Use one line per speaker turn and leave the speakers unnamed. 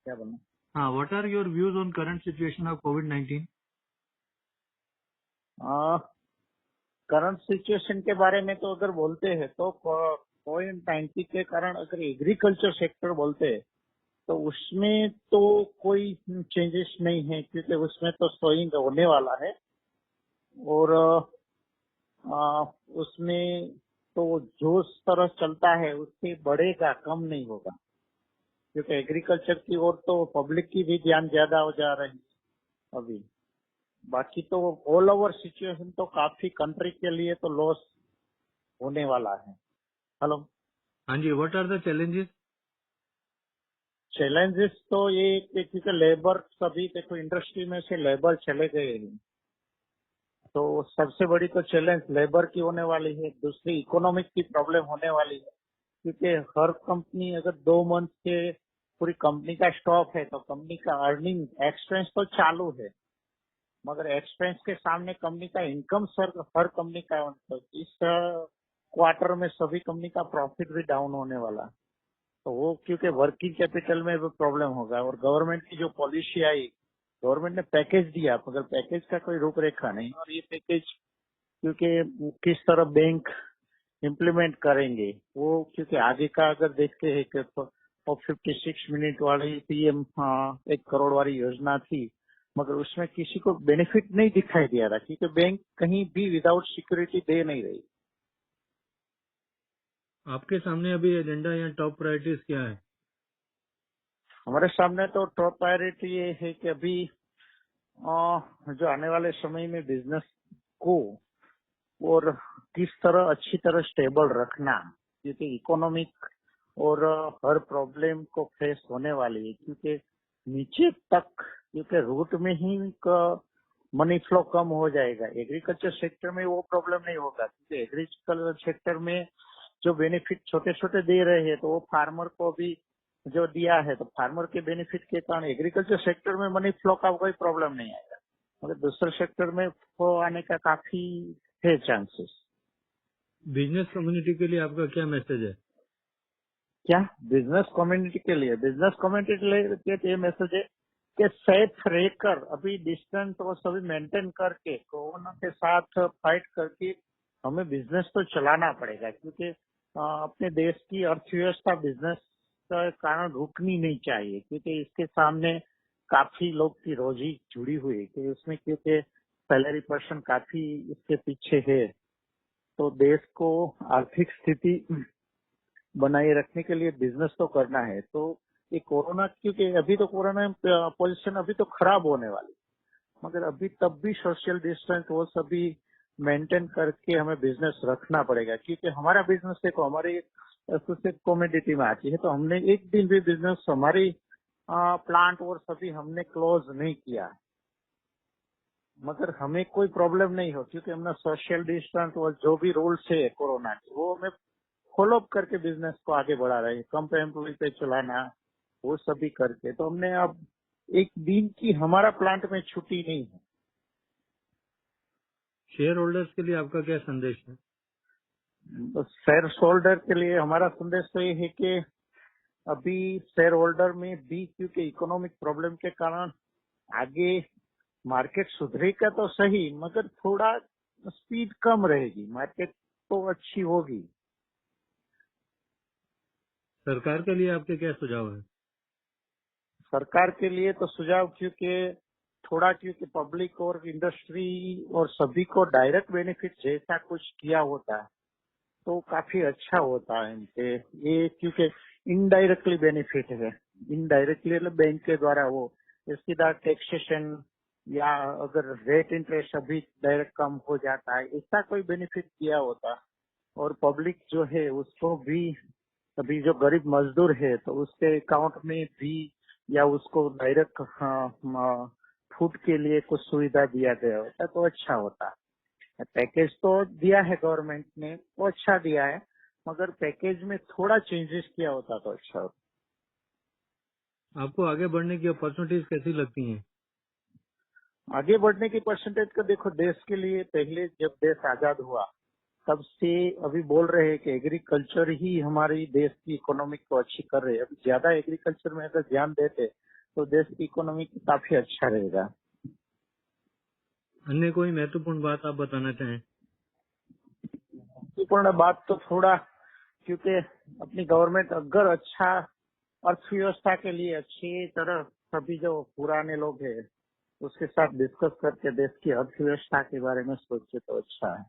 क्या बोलना?
हाँ, what are your views on current situation of COVID?
Current situation के बारे में तो अगर बोलते हैं तो कोविड-19 के कारण अगर एग्रीकल्चर सेक्टर बोलते हैं तो उसमें तो कोई चेंजेस नहीं है, क्योंकि उसमें तो सोइंग होने वाला है और उसमें तो जो तरह चलता है उससे बढ़ेगा, कम नहीं होगा, क्योंकि एग्रीकल्चर की ओर तो पब्लिक की भी ध्यान ज्यादा हो जा रही है अभी। बाकी तो ऑल ओवर सिचुएशन तो काफी कंट्री के लिए तो लॉस होने वाला है। हेलो।
हाँ जी, what are the challenges?
Challenges तो ये क्योंकि लेबर, सभी देखो इंडस्ट्री में से लेबर चले गए हैं, तो सबसे बड़ी तो चैलेंज लेबर की होने वाली है। दूसरी इकोनॉमिक की प्रॉब्लम होने वाली है, क्योंकि हर कंपनी अगर 2 मंथ के पूरी कंपनी का स्टॉक है तो कंपनी का अर्निंग एक्सपेंस तो चालू है, मगर एक्सपेंस के सामने कंपनी का इनकम सर हर कंपनी का, तो इस क्वार्टर में सभी कंपनी का प्रॉफिट भी डाउन होने वाला। तो वो क्योंकि वर्किंग कैपिटल में भी प्रॉब्लम होगा, और गवर्नमेंट की जो पॉलिसी आई, गवर्नमेंट ने पैकेज दिया मगर पैकेज का कोई रूपरेखा नहीं, और ये पैकेज क्योंकि किस तरह बैंक इम्प्लीमेंट करेंगे वो, क्योंकि आगे का अगर देखते हैं कि वो 56 मिनट वाली पीएम 1 करोड़ वाली योजना थी, मगर उसमें किसी को बेनिफिट नहीं दिखाई दिया रहा, क्योंकि बैंक कहीं भी विदाउट सिक्योरिटी दे नहीं रही।
आपके सामने अभी एजेंडा या टॉप प्रायोरिटीज क्या है?
हमारे सामने तो टॉप प्रायोरिटी ये है कि अभी जो आने वाले समय में बिजनेस को और किस तरह अच्छी तरह स्टेबल रखना, क्योंकि इकोनॉमिक और हर प्रॉब्लम को फेस होने वाली है, क्योंकि नीचे तक, क्योंकि रूट में ही मनी फ्लो कम हो जाएगा। एग्रीकल्चर सेक्टर में वो प्रॉब्लम नहीं होगा, क्योंकि एग्रीकल्चर सेक्टर में जो बेनिफिट छोटे छोटे दे रहे हैं तो वो फार्मर को भी जो दिया है, तो फार्मर के बेनिफिट के कारण एग्रीकल्चर सेक्टर में मनी फ्लो का कोई प्रॉब्लम नहीं आएगा, मगर दूसरे सेक्टर में फ्लो आने का काफी है चांसेस।
बिजनेस कम्युनिटी के लिए आपका क्या मैसेज है?
क्या बिजनेस कम्युनिटी के लिए? बिजनेस कम्युनिटी के लिए ये मैसेज है कि सेफ रहकर अभी डिस्टेंस और सभी मेंटेन करके कोरोना के साथ फाइट करके हमें बिजनेस तो चलाना पड़ेगा, क्योंकि अपने देश की अर्थव्यवस्था बिजनेस के कारण रुकनी नहीं चाहिए, क्योंकि इसके सामने काफी लोग की रोजी जुड़ी हुई है, कि उसमें क्योंकि सैलरी पर्सन काफी इसके पीछे है। तो देश को आर्थिक स्थिति बनाए रखने के लिए बिजनेस तो करना है। तो ये कोरोना, क्योंकि अभी तो कोरोना पोजीशन अभी तो खराब होने वाली, मगर अभी तब भी सोशल डिस्टेंस वो सभी मेंटेन करके हमें बिजनेस रखना पड़ेगा, क्योंकि हमारा बिजनेस देखो हमारी एसोसिएट कमोडिटी में आती है, तो हमने एक दिन भी बिजनेस हमारी प्लांट और सभी हमने क्लोज नहीं किया, मगर हमें कोई प्रॉब्लम नहीं हो, क्योंकि हमने सोशल डिस्टेंस और जो भी रूल्स है कोरोना के वो हमें फॉलो अप करके बिजनेस को आगे बढ़ा रहे हैं। कम पे एम्प्लॉय पे चलाना, वो सभी करके तो हमने अब एक दिन की हमारा प्लांट में छुट्टी नहीं है।
शेयर होल्डर्स के लिए आपका क्या संदेश है?
तो शेयर होल्डर के लिए हमारा संदेश तो ये है कि अभी शेयर होल्डर में भी, क्योंकि इकोनॉमिक प्रॉब्लम के कारण आगे मार्केट सुधरेगा तो सही, मगर थोड़ा स्पीड कम रहेगी, मार्केट तो अच्छी होगी।
सरकार के लिए आपके क्या सुझाव है?
सरकार के लिए तो सुझाव, क्योंकि थोड़ा, क्योंकि पब्लिक और इंडस्ट्री और सभी को डायरेक्ट बेनिफिट जैसा कुछ किया होता है तो काफी अच्छा होता है इनके। ये क्योंकि इनडायरेक्टली बेनिफिट है, इनडायरेक्टली बैंक के द्वारा वो सीधा टैक्सेशन या अगर रेट इंटरेस्ट अभी डायरेक्ट कम हो जाता है, ऐसा कोई बेनिफिट किया होता, और पब्लिक जो है उसको भी, अभी जो गरीब मजदूर है तो उसके अकाउंट में भी या उसको डायरेक्ट फूड के लिए कुछ सुविधा दिया गया होता तो अच्छा होता। पैकेज तो दिया है गवर्नमेंट ने, वो अच्छा दिया है, मगर पैकेज में थोड़ा चेंजेस किया होता तो अच्छा होता।
आपको आगे बढ़ने की अपॉर्चुनिटीज कैसी लगती हैं?
आगे बढ़ने की परसेंटेज का देखो, देश के लिए पहले जब देश आजाद हुआ तब से अभी बोल रहे हैं कि एग्रीकल्चर ही हमारी देश की इकोनॉमिक को अच्छी कर रही है। अभी ज्यादा एग्रीकल्चर में अगर ध्यान देते तो देश की इकोनॉमी काफी अच्छा रहेगा।
अन्य कोई महत्वपूर्ण बात आप बताना चाहें?
महत्वपूर्ण बात तो थोड़ा, क्योंकि अपनी गवर्नमेंट अगर अच्छा अर्थव्यवस्था के लिए अच्छी तरह सभी जो पुराने लोग हैं उसके साथ डिस्कस करके देश की अर्थव्यवस्था के बारे में सोचे तो अच्छा है।